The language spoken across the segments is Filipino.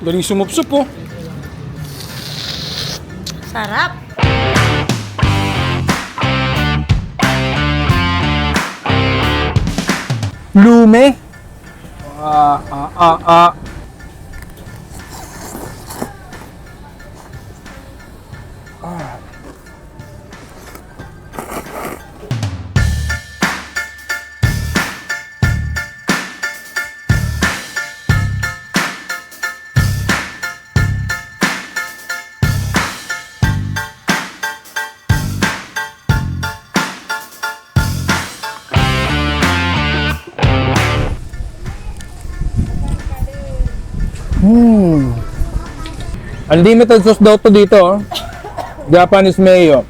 Galing sumupsup po. Sarap. Lume. Unlimited sauce daw to dito, oh. Japanese mayo.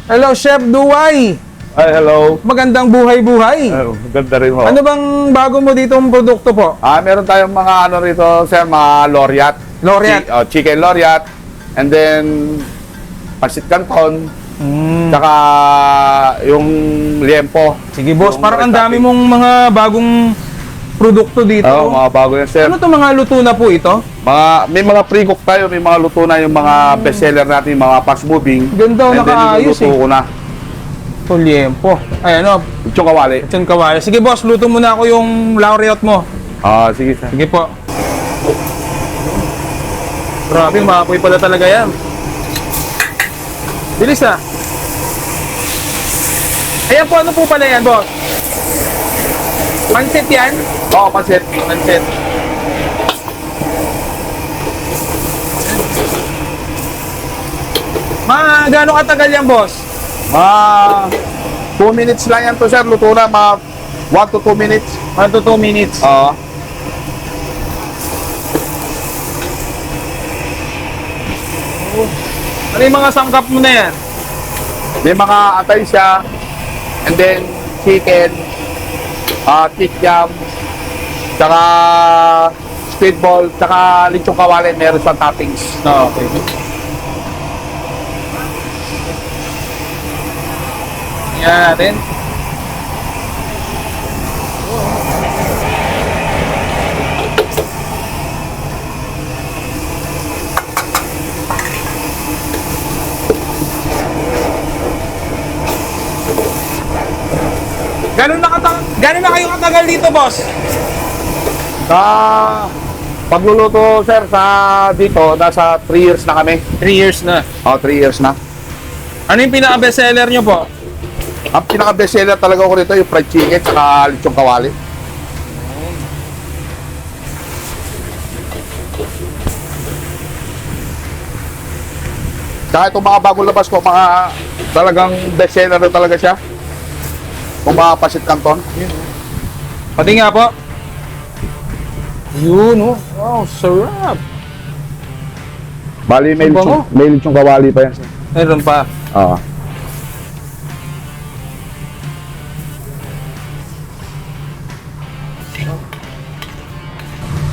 Hello, Chef Duway. Ay, hello. Magandang buhay-buhay. Ganda rin ho. Ano bang bago mo ditong produkto po? Meron tayong mga ano rito, sir, mga Loriat. Loriat. Chicken Loriat. And then, Pasit Canton. Tsaka yung liempo. Sige boss, Yung parang ang rice dami topping. mong mga bagong produkto dito. Oo, mga bago yan, sir. Ano to, mga luto na po ito? May mga pre-cook tayo, may mga luto na yung mga bestseller natin, yung mga fast moving. Ganda, And then, nakaayos, iluluto ko na. Ito, liempo. Ay, ano, Yung kawali. Lechon kawali. Sige boss, luto muna ako yung laureate mo. Sige, sir. Sige po. Grabe, maapoy pala talaga yan. Bilis ah. Ayan po, ano po pala yan, boss? Pansit yan? Oo, pasit. Pansit. Gaano katagal yan, boss? 2 minutes lang yan to, sir. Luto na, mga 1 to 2 minutes. 1 to 2 minutes. Oo. Ano yung mga sangkap mo na yan? May mga atay siya, and then chicken, kikiam, tsaka speedball, tsaka lechong kawali, meron siyang toppings. Okay. Yan natin. Gano'n na kayo katagal dito, boss? Sa pagluluto, sir, sa dito, nasa 3 years na kami. 3 years na. 3 years na. Ano yung pinaka-bestseller nyo po? Ang pinaka-bestseller talaga ko rito, yung fried chicken, tsaka lechong kawali. Tsaka itong mga bagong labas ko, mga talagang bestseller na talaga siya. Kung mga Pasit Canton. Pati nga po. Yun, oh. Wow, sarap. Bali, may Bango. lechong kawali pa yan. Meron pa. Oo.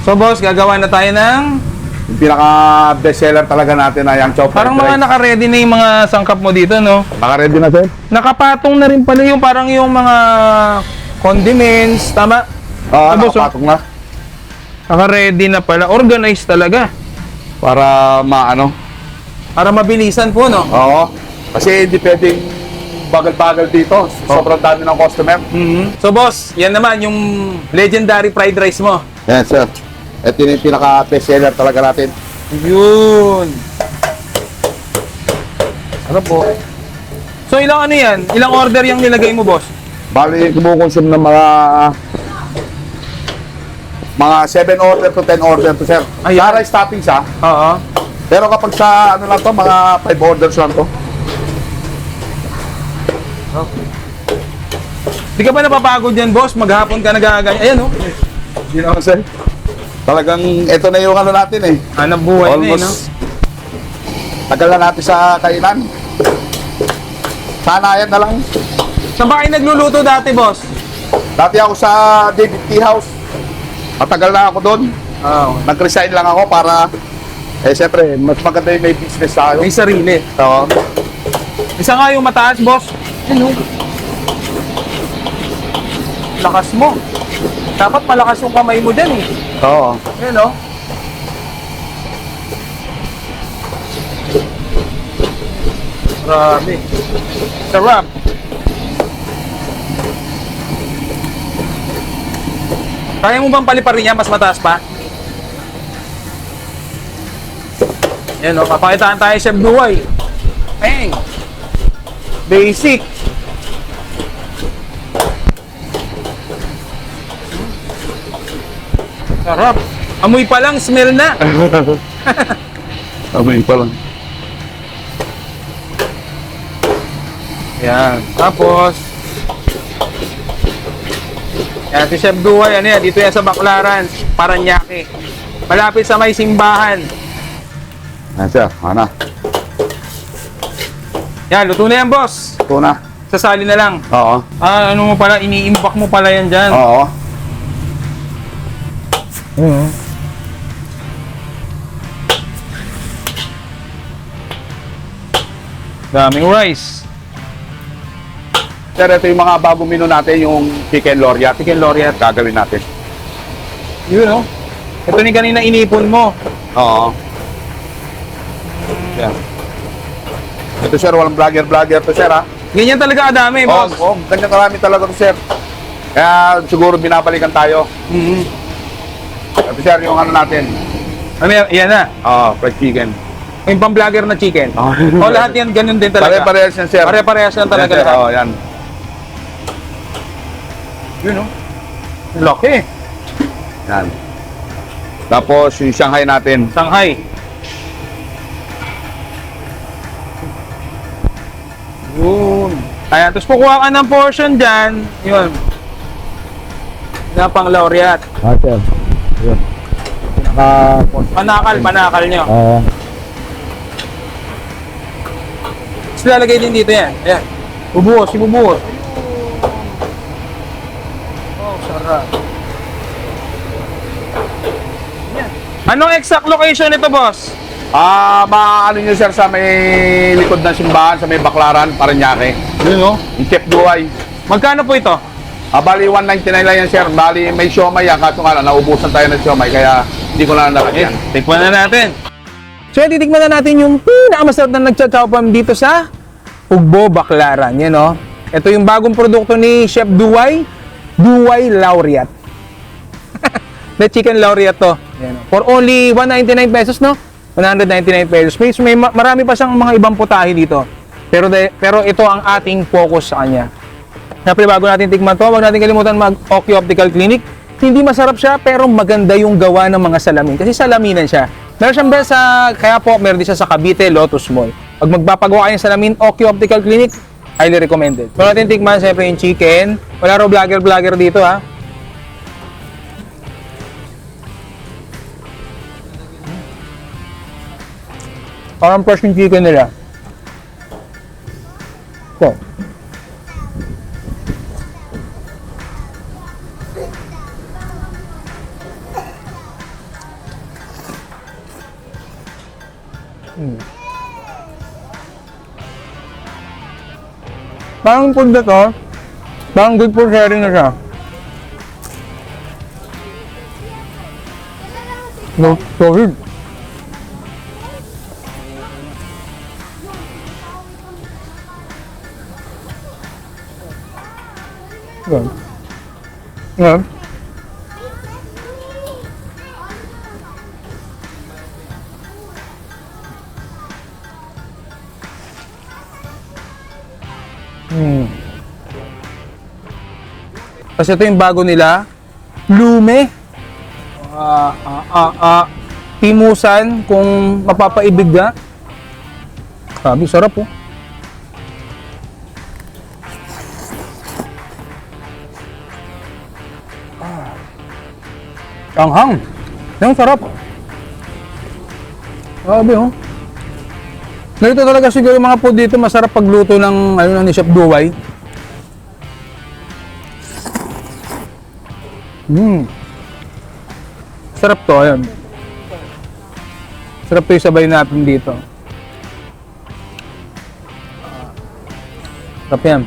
So, boss, gagawa na tayo ng... Yung pinaka bestseller talaga natin na yung chow Parang mga naka-ready na yung mga sangkap mo dito, no? Naka-ready na, sir? Nakapatong na rin pala yung parang yung mga condiments, tama? Oo, Boss, nakapatong na. Naka-ready na pala. Organized talaga. Para maano. Para mabilisan po, no? Oo. Kasi hindi pwedeng bagal-bagal dito. Sobrang dami ng customer. So, boss, yan naman yung legendary fried rice mo. Yes, sir. Ito yung pinaka-bestseller talaga natin. Yun. Ano po? So, ilang ano yan? Ilang order yung nilagay mo, boss? Bali, kumukonsume ng mga 7 order to 10 order to, sir. Ay, Sa rice toppings, ha? Oo. Pero kapag sa ano lang to, mga 5 orders lang to. Di ka ba napapagod yan, boss? Maghapon ka nagaganyan. Ayan, oh. Hindi naman, sir. Talagang ito na yung ano natin eh. Hanap buhay na, eh, no? Almost tagal na natin sa kainan. Sana yan na lang. Saan ba kayo nagluluto dati, boss? Dati ako sa David Tea House. Matagal na ako doon. Oh. Nag-resign lang ako para, siyempre, mas maganda yung may business tayo. May sarili. Oo. Isa nga yung mataas, boss. Ano? Lakas mo. Dapat malakas yung kamay mo dyan eh. Oo. Yan o. Grabe. Sarap. Kaya mo bang paliparin yan? Mas mataas pa? Yan o. Papakitaan tayo Chef Duway. Bang! Basic. Sarap. Amoy pa lang, smell na. Amoy pa lang. Yan. Tapos, yan si Chef Duway, ano yan, dito yan sa Baclaran, Paranaque. Malapit sa may simbahan. Yan sir, ano? Yan, luto na yan, boss. Ito na. Sasali na lang. Oo. Ah, ano mo pala, iniimbak mo pala yan dyan. Oo. Daming rice. Sir, ito yung mga bagong menu natin, yung chicken laureate. Chicken laureate. Gagawin natin. Yun, oh. Ito ni kanina inipon mo. Oo. Yan. Ito sir, walang vlogger to sir ha. Ganyan talaga kadami, boss. Oo, ganyan karami talaga to sir. Kaya siguro binabalikan tayo. Mhm. Ito sir, yung ano natin. Ano yan? Yan na. Fried chicken. Yung pang-vlogger na chicken. Oh. O lahat yan, ganun din talaga. Pare-parehas yan sir. Pare-parehas yan talaga Yan, sir. lahat. Oo, yan. Yun, oh. Laki. Yan. Tapos yung Shanghai natin. Shanghai. Yun. Ayan, tapos kukuha ka ng portion dyan. Yun. Na pang laureate. Sir. Yun. Panakal nyo. Tapos lalagay din dito yan. Ayan. Bubuhos, ibubuhos. Oh, sarap. Yan. Anong exact location nito, boss? Maano nyo sir sa may likod ng simbahan, sa may Baclaran, Paranaque. Yun, oh. Yung Chef Duway. Magkano po ito? Bali 199 lang yan sir. Bali may siomay yan. Kaso nga lang, naubusan tayo ng siomay. Kaya hindi ko na nalagyan. Tikman na natin. So, titikman na natin yung pinakamasarap na nagcha-chowpam dito sa Ugbo, Baclaran. Yan, oh. Ito yung bagong produkto ni Chef Duway. Duway Laureate. The chicken laureate to. Yan, oh. For only 199 pesos, no? 199 pesos. May marami pa siyang mga ibang putahe dito. Pero ito ang ating focus sa kanya. Siyempre, bago natin tikman to, huwag natin kalimutan mag-Oki Optical Clinic. Hindi masarap siya, pero maganda yung gawa ng mga salamin. Kasi salaminan siya. Meron siyang kaya po, meron din siya sa Cavite, Lotus Mall. Pag magpapagawa kayo ng salamin, Oki Optical Clinic, highly recommended. Huwag natin tikman, siyempre, yung chicken. Wala raw vlogger dito, ha. Parang fresh yung chicken nila. So. Parang food na to. Parang good for sharing na siya. No, solid. Yan. Yan. Kasi ito yung bago nila, Lume. Timusan kung mapapaibig ka. Sabi, sarap po. Anghang. Yung sarap. Sabi, oh. Ganito talaga siguro yung mga food dito, masarap pagluto ng ni Chef Duway. Sarap to, ayun. Sarap to yung sabay natin dito. Sarap yan.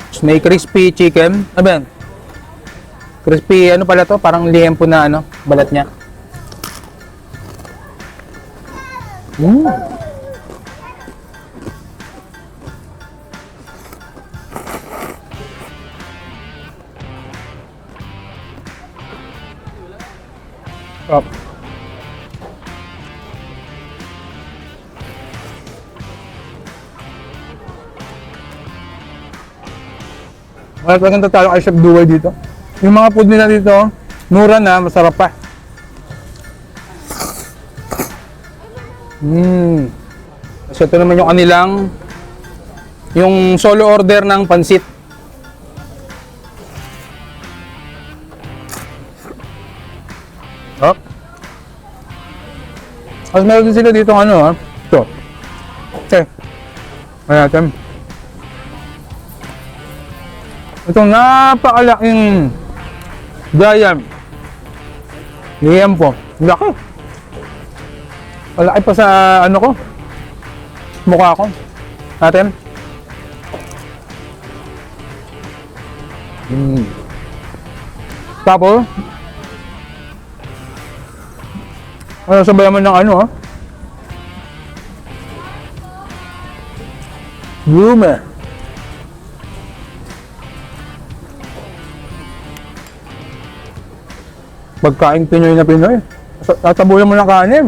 Tapos may crispy chicken. Ano ba yan? Crispy, ano pala to? Parang liempo na ano, balat niya. Sarap. Wala talagang tatalo kay Chef Duway dito. Yung mga food nila dito, mura na, masarap pa. Tapos ito naman yung kanilang, yung solo order ng pansit. Oh. Tapos meron din sila dito ano, ito. Okay. Ayan natin. Itong napakalaking giant liempo. Laki. Malaki pa sa ano ko. Mukha ko. Natin. Tapos sabayan mo ng ano Lume. Pagkain Pinoy na Pinoy. Tatabuyan mo ng kanin.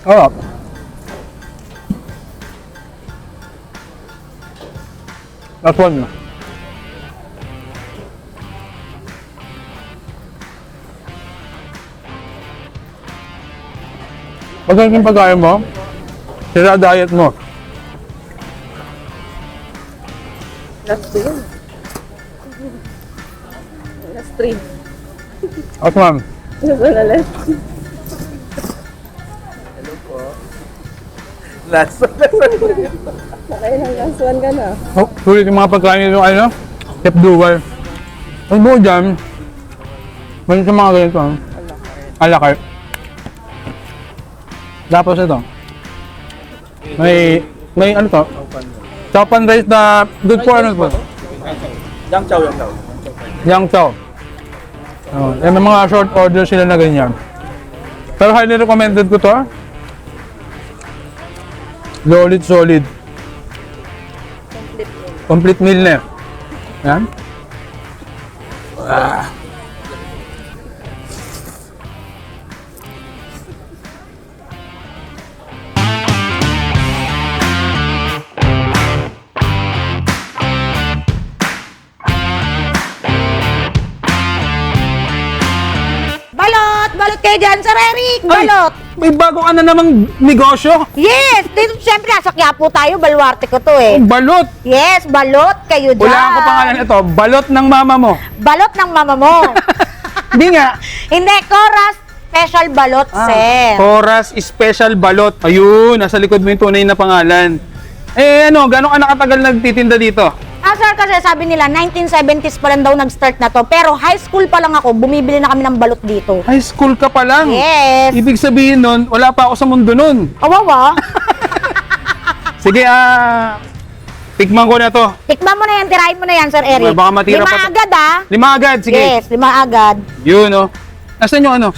Sarap. Last one na. Pagkain yung pagkain mo, sira diet mo. Last 3. Last 3. At ma'am, Wala last. Last. Okay lang, last one ka na. sulit yung mga pagkain nito, ano, Chef Duway. Ang buo dyan, meron sa mga ganito, a la carte. Tapos ito, may ano to, chopan rice na good for ano po? Yang chow, yang chow. Yang chow. Oh, may mga short order sila na ganyan. Pero highly recommended ko to. Solid. Complete meal na. Yan. Balot kayo dyan, Sir Eric! Balot! May bago ka na namang negosyo. Yes! Dito siyempre nasa Quiapo tayo, baluarte ko to eh. Balot. Yes, balot kayo dyan. Wala ko pangalan ito. Balot ng mama mo. Balot ng mama mo. Hindi nga. Hindi, Coras Special Balot, sir. Horas Special Balot. Ayun, nasa likod mo yung tunay na pangalan. Eh ano, gano'n ka nakatagal nagtitinda dito? Sir, kasi sabi nila, 1970s pa lang daw nag-start na to. Pero high school pa lang ako, bumibili na kami ng balot dito. High school ka pa lang. Yes. Ibig sabihin nun, wala pa ako sa mundo nun. Awawa. Sige, tikman ko na to. Tikman mo na yan, tirahin mo na yan, Sir Eric. Baka matira 5 pa to. agad, ah. 5 agad, sige. Yes, 5 agad. Yun, oh. Nasaan yung ano?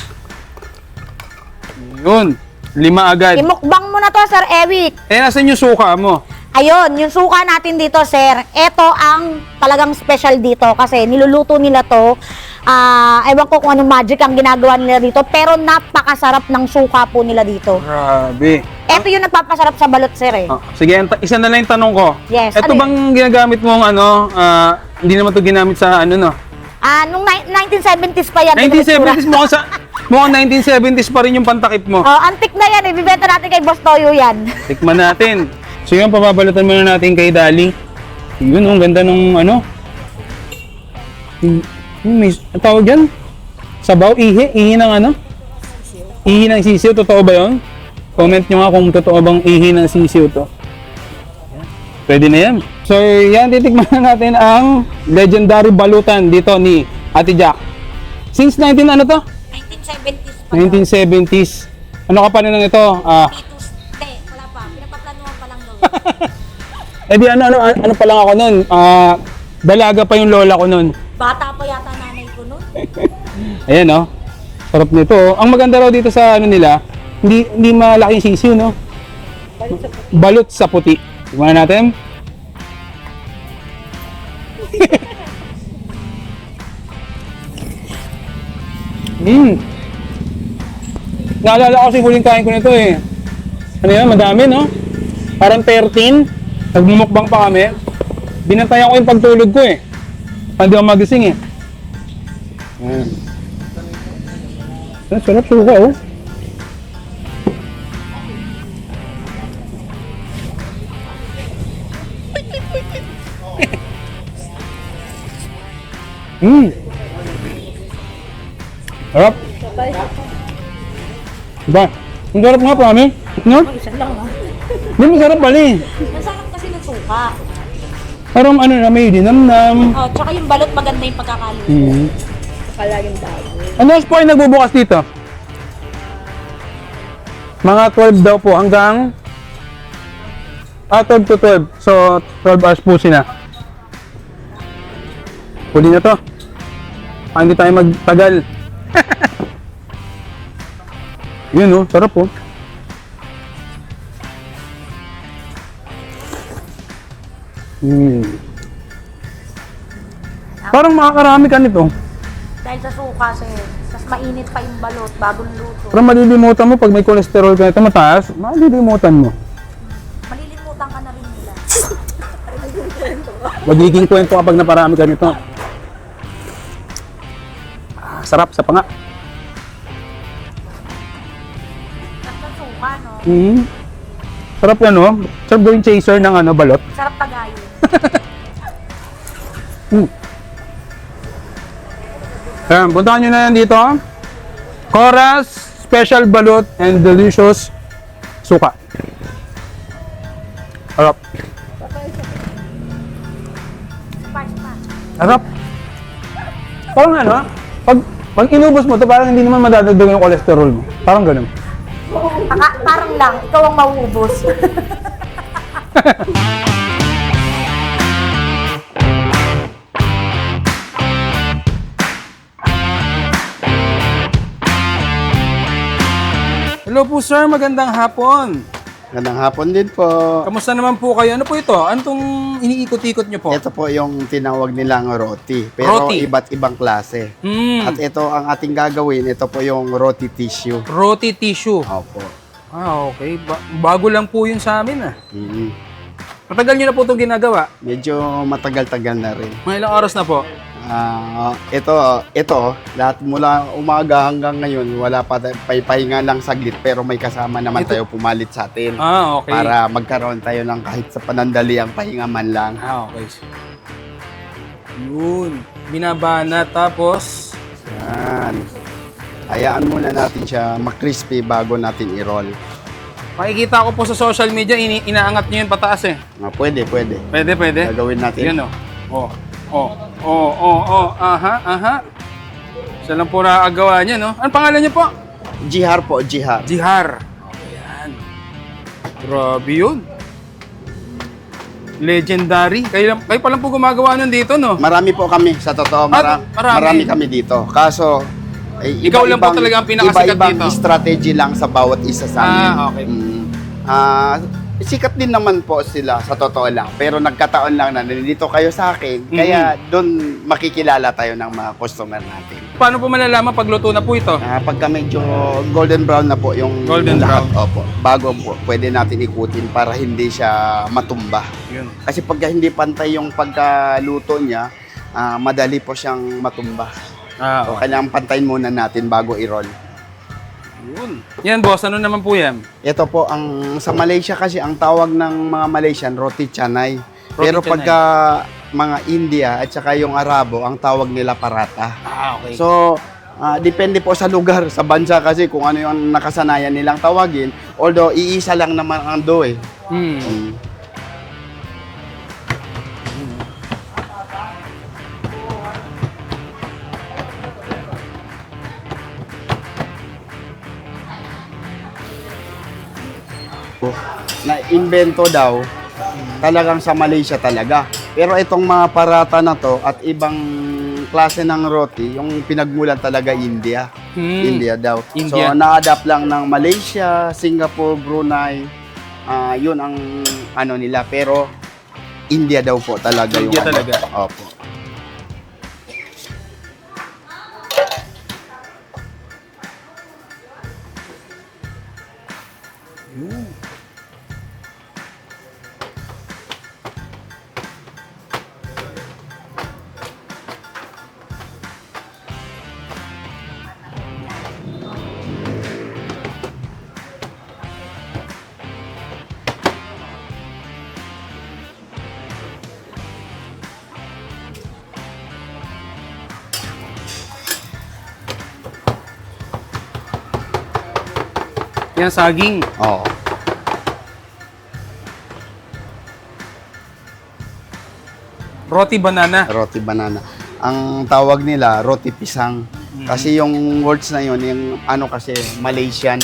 Yun, 5 agad. Imukbang mo na to, Sir Eric. Eh, nasaan yung suka mo? Ayun, yung suka natin dito, sir, ito ang talagang special dito kasi niluluto nila to. Ewan ko kung anong magic ang ginagawa nila dito, pero napakasarap ng suka po nila dito. Grabe. Ito yung nagpapasarap sa balot, sir, eh. Sige, isa na lang yung tanong ko. Yes, Ito ano bang ginagamit mong ano, hindi naman to ginamit sa ano, no? Nung 1970s pa yan. 1970s, mukhang 1970s pa rin yung pantakip mo. Antik na yan, ibibenta natin kay Boss Toyo yan. Tikman natin. So yun, pababalutan muna natin kay Dali. Yun, ang ganda nung ano. May ang tawag yan? Sabaw, ihi ng ano? Ihi ng sisiw, totoo ba yun? Comment nyo nga kung totoo bang ihi ng sisiw to. Pwede na yan. So, yan, titikman na natin ang legendary balutan dito ni Ate Jack. Since 19 ano to? 1970s pa. 1970s. Ano ka pa rin ng ito? Pitus. Hindi, wala pa. Pinapaplanuhan pa lang gawin. Eh di ano pa lang ako nun? Dalaga pa yung lola ko nun. Bata pa yata nanay ko nun. Ayan, no? Sarap nito. Ang maganda raw dito sa ano nila, hindi malaking sisiw, no? Balot sa puti. Tignan natin. Naalala ko kasi huling kain ko nito eh. Ano yan? Madami, no? Parang 13. Nagmumukbang pa kami. Binantayan ko yung pagtulog ko eh. Hindi ako magising eh. Ayan. Sarap suka oh. Sarap. Diba? Ang sarap nga pa kami. No? Isa lang ah. Hindi masarap pali. Masarap kasi ng suka. Parang ano na may dinamnam. Oh, tsaka yung balot maganda yung pagkakaluto. Akala yung bago. Ano oras po ay nagbubukas dito? Mga 12 daw po hanggang 12 to 12. So 12 hours po sila. Huli na to. Hindi tayo magtagal. Yun oh, sarap po. Parang makakarami ka nito. Dahil sa suka sir. Tapos mainit pa yung balot, bagong luto. Pero malilimutan mo pag may cholesterol ka nito mataas, malilimutan mo. Malilimutan ka na rin nila. Magiging kwento kapag naparami ka nito. Sarap sa panga. Sarap ng suka, no? Sarap yan, no? Sarap gawing chaser ng ano, balot. Sarap tagayin. Ayan, puntahan nyo na yan dito. Cora's Special Balot and Delicious Suka. Sarap. Spice pa. Sarap. Parang ano, pag inubos mo to parang hindi naman madadagdag yung cholesterol mo. Parang ganun. Parang lang, ikaw ang mauubos. Hello po sir, magandang hapon. Magandang hapon din po. Kamusta naman po kayo? Ano po ito? Ano itong iniikot-ikot nyo po? Ito po yung tinawag nilang roti. Pero Roti. iba't ibang klase. At ito ang ating gagawin, ito po yung roti tissue. Roti tissue. Opo. Okay. Bago lang po yun sa amin ah. Mm. Matagal nyo na po itong ginagawa? Medyo matagal-tagal na rin. Mga ilang oras na po? Ito, lahat mula umaga hanggang ngayon, wala pa pahinga lang saglit pero may kasama naman tayo pumalit sa atin. Okay. Para magkaroon tayo ng kahit sa panandali ang pahinga man lang. Okay. Yun. Binabana tapos... Yan. Hayaan muna natin siya makrispy bago natin i-roll. Makikita ko po sa social media, inaangat nyo yun pataas eh. Pwede. Pwede. Gagawin natin. Yan o. Aha. Siya lang po nakagawa niya, no? Anong pangalan niya po? Jihar po, Jihar. Jihar. Ayan. Grabe yun. Legendary. Kayo pa lang po gumagawa nun dito, no? Marami po kami, sa totoo. Marami kami dito. Kaso, Ikaw lang po talaga ang pinakasikat iba-ibang dito. strategy lang sa bawat isa sa amin. Okay. Sikat din naman po sila, sa totoo lang. Pero nagkataon lang na nandito kayo sa akin. Kaya doon makikilala tayo ng mga customer natin. Paano po malalaman pag luto na po ito? Pagka medyo golden brown na po yung Golden lahat, brown. opo, bago po, pwede natin ikutin para hindi siya matumba. Yun. Kasi pagka hindi pantay yung pagkaluto niya, madali po siyang matumba. So, kailangan pantayin muna natin bago i-roll. Yun. Yan boss, ano naman po yan? Ito po, sa Malaysia kasi, ang tawag ng mga Malaysian, roti canai. Pero canai. pagka mga India at saka yung Arabo, ang tawag nila parata. Okay. So, depende po sa lugar, sa bansa kasi kung ano yung nakasanayan nilang tawagin. Although, iisa lang naman ang dough eh. invento daw, talagang sa Malaysia talaga. Pero itong mga parata na to at ibang klase ng roti, yung pinagmulan talaga India. India daw. India. So, na-adapt lang ng Malaysia, Singapore, Brunei. Yun ang ano nila. Pero, India daw po talaga yung India ano. talaga. Opo. Yan, saging. Oo. Roti banana. Roti banana. Ang tawag nila, roti pisang. Kasi yung words na yun, yung ano kasi, Malaysian,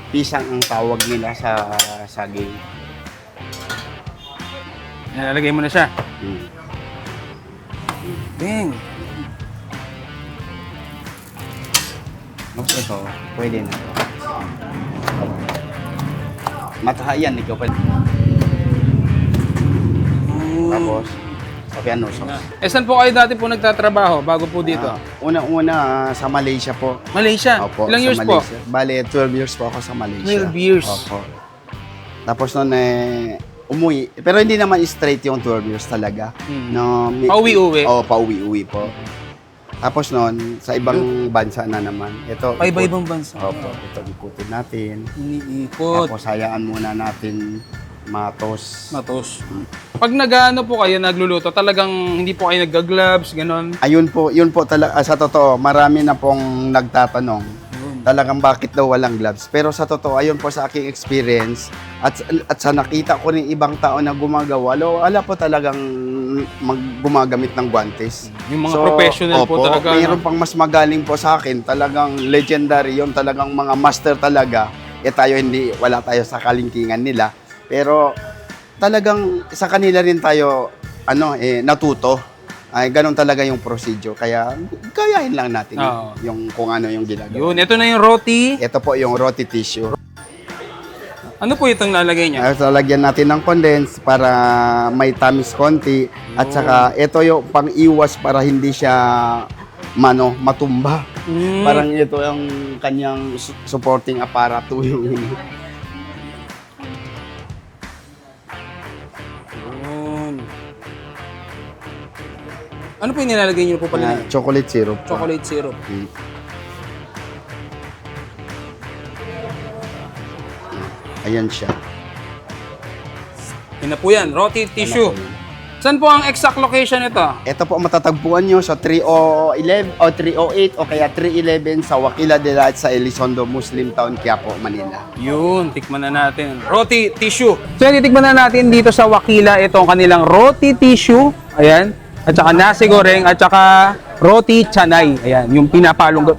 pisang ang tawag nila sa saging. Yan, lalagay mo na siya. Mm. Ding. Tapos ito, pwede na. Matahayan, ikaw pwede. Tapos, sabi ano, sauce. Eh, saan po kayo dati po nagtatrabaho bago po dito? Una-una sa Malaysia po. Malaysia? Opo, Ilang sa years po? Malaysia. Bale, 12 years po ako sa Malaysia. 12 years. Opo. Tapos noon umuwi. Pero hindi naman straight yung 12 years talaga. No, Pauwi-uwi? Oo, pauwi-uwi po. Tapos noon, sa ibang bansa na naman. Ito, Pa iba-ibang bansa. Opo, ito ikutin natin. Iniikot. Tapos hayaan muna natin matos. Matos. Pag nag-ano po kayo, nagluluto, talagang hindi po kayo nag-gloves, ganon. Ayun po, yun po talaga, sa totoo, marami na pong nagtatanong. Talagang bakit daw walang gloves. Pero sa totoo, ayun po sa aking experience at sa nakita ko rin ibang tao na gumagawa, wala po talagang gumagamit ng guantes. Yung mga professional po opo, talaga. Mayroon pang mas magaling po sa akin, talagang legendary yun, talagang mga master talaga. Tayo hindi, wala tayo sa kalingkingan nila. Pero talagang sa kanila rin tayo natuto. Ay, ganun talaga yung procedure. Kaya, gayahin lang natin Oo. yung kung ano yung ginagawa. Yun, ito na yung roti. Ito po yung roti tissue. Ano po itong lalagay niya? So, lagyan natin ng condense para may tamis konti. At saka, ito yung pang-iwas para hindi siya matumba. Parang ito yung kanyang supporting apparato yung Yun. Ano po yung nilalagay niyo po pala? chocolate syrup. Chocolate syrup. Ayan siya. Yun na po yan, roti tissue. Saan po ang exact location ito? Ito po matatagpuan nyo sa 3011 o 308 o kaya 311 sa Wakila de la sa Elizondo Muslim Town, Quiapo, Manila. Yun, tikman na natin. Roti tissue. So, titikman na natin dito sa Wakila itong kanilang roti tissue. Ayan. At saka nasi goreng at saka roti chanay. Ayan, yung pinapalong.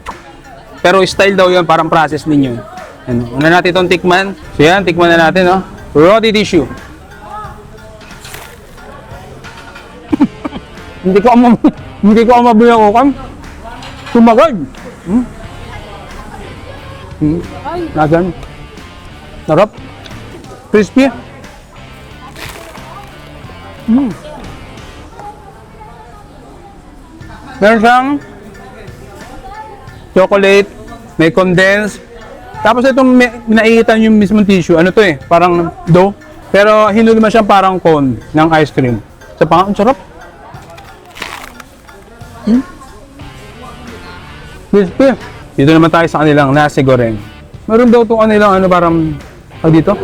Pero style daw yun, parang process ninyo. Ano, una natin itong tikman. So yan, tikman na natin, no? Roti tissue. hindi ko amabilang ukam. Tumagad. Nagan. Sarap. Crispy. Meron siyang chocolate, may condense. Tapos itong nakikita nyo yung mismong tissue. Ano to eh? Parang dough. Pero hinulma siyang parang cone ng ice cream. Sa ang sarap. Crispy. Dito naman tayo sa kanilang nasi goreng. Meron daw itong kanilang parang dito.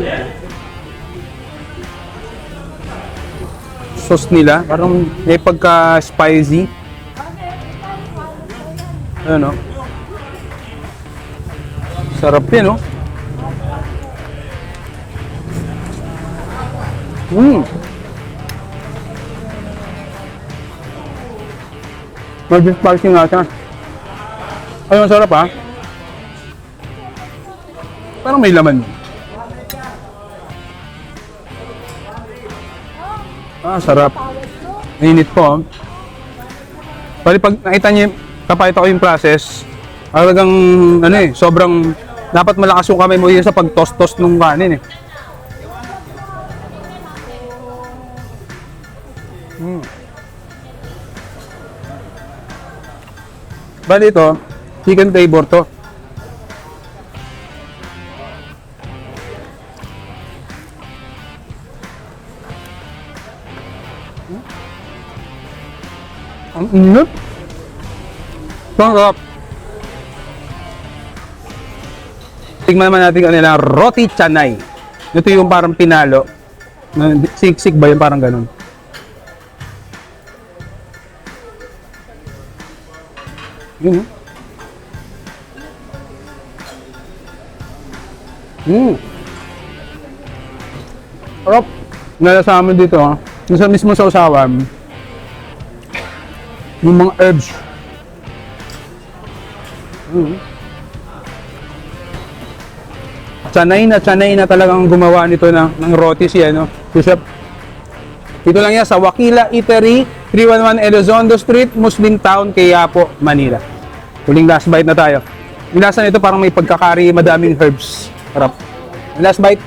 Sauce nila. Parang may pagka-spicy. Ano? Sarap din, no? Medyo spicy nga siya. Ayun, sarap ha. Parang may laman. Sarap. Init po. Bali pag nakita niyo, kapakita ko yung process, talagang sobrang dapat malakas yung kamay mo yun sa pag-toast-toast ng kanin eh. Bali ito, chicken flavor to. Ang init. Sarap. Tingnan naman natin kanila roti canay. Ito yung parang pinalo. Siksik ba yung parang ganun? Yun. Sarap. Nalasama dito ha. Yung sa mismo sa usawan. Yung mga herbs. Sanay na talagang gumawa nito ng roti si Chef. Dito lang yan sa Wakila Eatery, 311 Elizondo Street, Muslim Town, Quiapo, Manila. Huling last bite na tayo. Yung lasa nito parang may pagkakari, madaming herbs. Sarap. Yung last bite.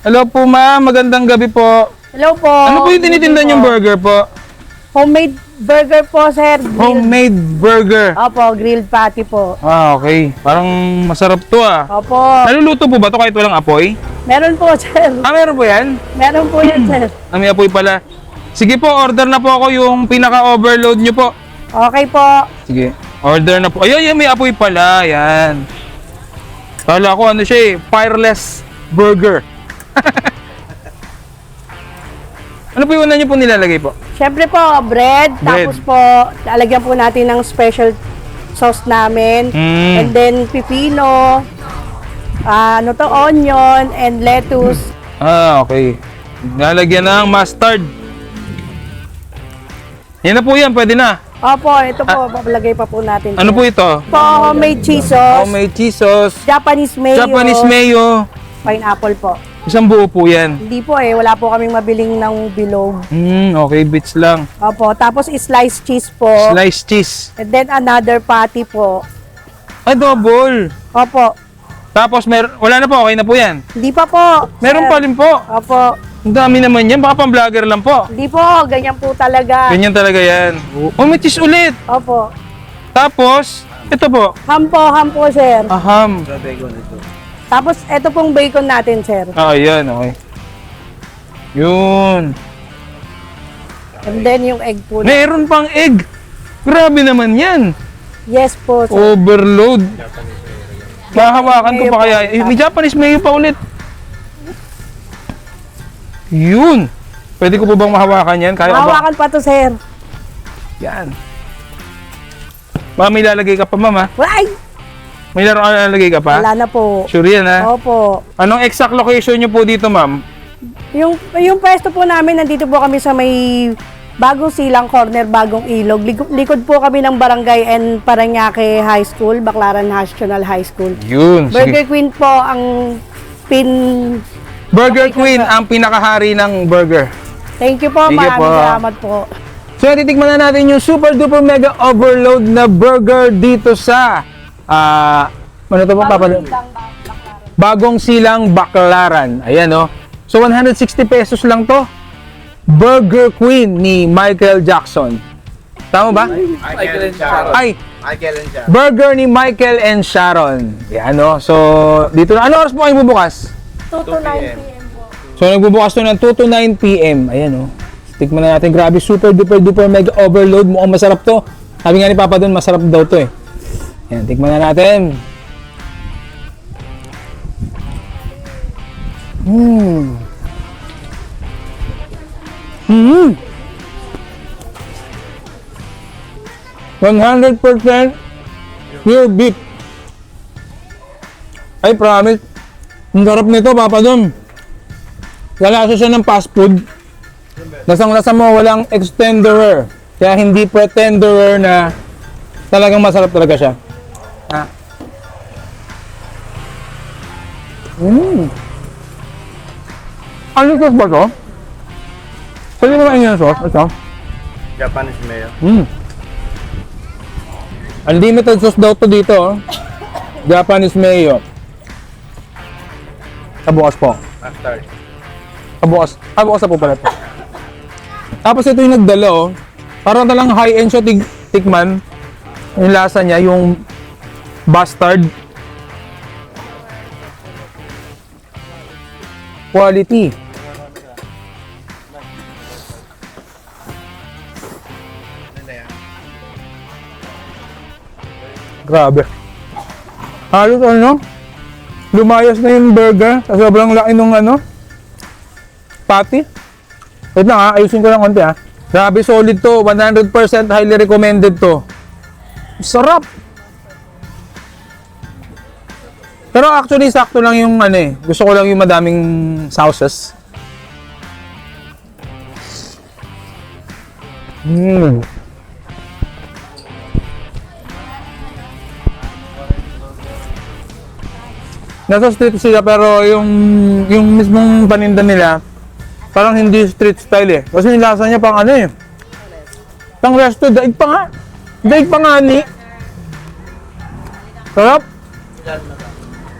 Hello po ma'am, magandang gabi po. Hello po. Ano po yung tinitinda niyong burger po? Homemade burger po, sir. Homemade burger. Opo, grilled patty po. Okay. Parang masarap to Opo. Naluluto po ba to kahit walang apoy? Meron po, sir. Meron po yan? Meron po yan, sir. May apoy pala. Sige po, order na po ako yung pinaka-overload nyo po. Okay po. Sige, order na po. Ayun, may apoy pala. Yan. Kala ko siya fireless burger. Ano po yung una nyo po nilalagay po? Siyempre po, bread. Tapos po, lalagyan po natin ng special sauce namin. And then, pipino, onion, and lettuce. Okay. Lalagyan ng mustard. Yan na po yan, pwede na. Opo, ito po, papalagay pa po natin. Ano po ito? Po, homemade cheese sauce. Homemade cheese sauce. Japanese mayo. Japanese mayo. Pineapple po. Isang buo po yan. Hindi po wala po kaming mabiling ng bilog. Okay, bits lang. Opo, tapos sliced cheese po. Sliced cheese. And then another patty po. Ay, double. Opo. Tapos, wala na po, okay na po yan. Hindi pa po. Meron sir. pa rin po. Opo. Ang dami naman yan, baka pang vlogger lang po. Hindi po, ganyan po talaga. Ganyan talaga yan. May cheese ulit. Opo. Tapos, ito po. Ham po, sir. Aham. Tapos, ito pong bacon natin, sir. Yan, okay. Yun. And then yung egg po. Meron pang egg. Grabe naman yan. Yes po, sir. Overload. Mahawakan ko pa kaya. May Japanese mayo pa ulit. Yun. Pwede ko po bang mahawakan yan? Kaya ba? Hawakan pa to, sir. Yan. May lalagay ka pa, mama. Ay! May lalagay ka pa? Wala na po. Sure yan, ha? Opo. Anong exact location nyo po dito, ma'am? Yung pwesto po namin, nandito po kami sa may Bagong Silang Corner, Bagong Ilog. Likod po kami ng Barangay and Parañaque High School, Baclaran National High School. Yun. Burger Queen po ang Burger Queen ang pinakahari ng burger. Thank you po, Sige maraming po. salamat po. So, titikman na natin yung super duper mega overload na burger dito sa ano to po, Bagong Silang Baclaran. Ayan, oh. So, 160 pesos lang to. Burger Queen ni Michael Jackson. Tama ba? Michael and Sharon. Ay, Michael and Sharon. burger ni Michael and Sharon. Yan, no? So, dito na. Ano oras po kayo bubukas? 2 to 9 p.m. po. So, nagbubukas to ng 2 to 9 p.m. Ayan, no? Tikman na natin. Grabe, super duper duper mega overload. Mukhang masarap to. Sabi nga ni Papa doon, masarap daw to eh. Yan, tikman na natin. 100% pure beef. Ay, promise. Ang sarap nito, Papa Dom. Lalasa siya ng fast food. Lasang-lasa mo, walang extenderer. Kaya hindi pretenderer na talagang masarap talaga siya. Ah. Ano sauce ba to? Pwede mo kainin yung sauce? Ito? Japanese mayo. Unlimited sauce daw to dito. Oh. Japanese mayo. Kabukas po. After. Kabukas na po pala ito. Tapos ito yung nagdala oh. Parang talang high-end siya tikman. Yung lasa niya, yung bastard. Quality. Grabe. Halos ano? Lumayas na yung burger sa sobrang laki nung ano? Patty. Wait lang ha, ayusin ko lang konti ha. Grabe, solid to. 100% highly recommended to. Sarap! Pero actually, sakto lang yung ano eh. Gusto ko lang yung madaming sauces. Nasa street sila pero yung mismong paninda nila parang hindi street style eh. Kasi yung lasa niya pang ano eh. Pang resto, daig pa nga. Daig pa nga ni. Sarap.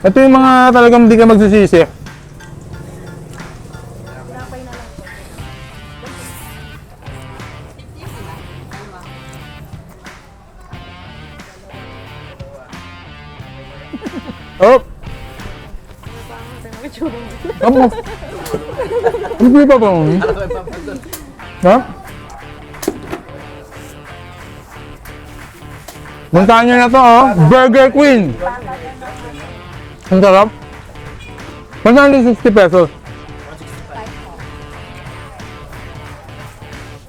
Ito yung mga talagang hindi ka magsisisi. Oh. Amo. Hindi pa ba? Ha? Muntahan nyo na to, oh. Burger Queen. Ang sarap. 160 pesos.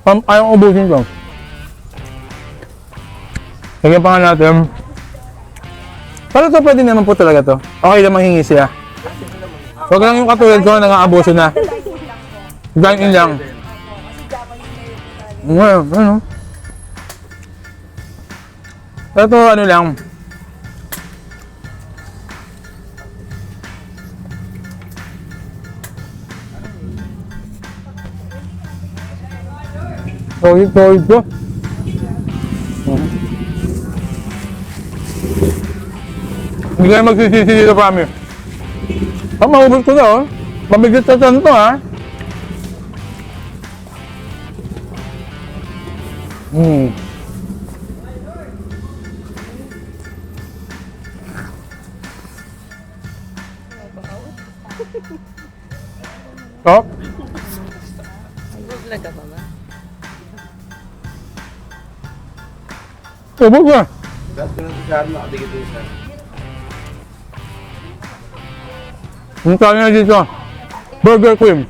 Ayaw ubusin ko. Lagyan pa nga natin. Pero ito pwede naman po talaga to. Okay lang manghingi siya. Huwag lang yung katulad ko, nang-aabuso na. Dine-in lang. Ngayon, ano? Ito ano lang. Solid ko. Hindi kayo magsisisi dito, promise. Maubos ko na, oh. Mabigat sa tiyan to, ha. Stop. Ubos na. Ang tawag na dito, Burger Queen.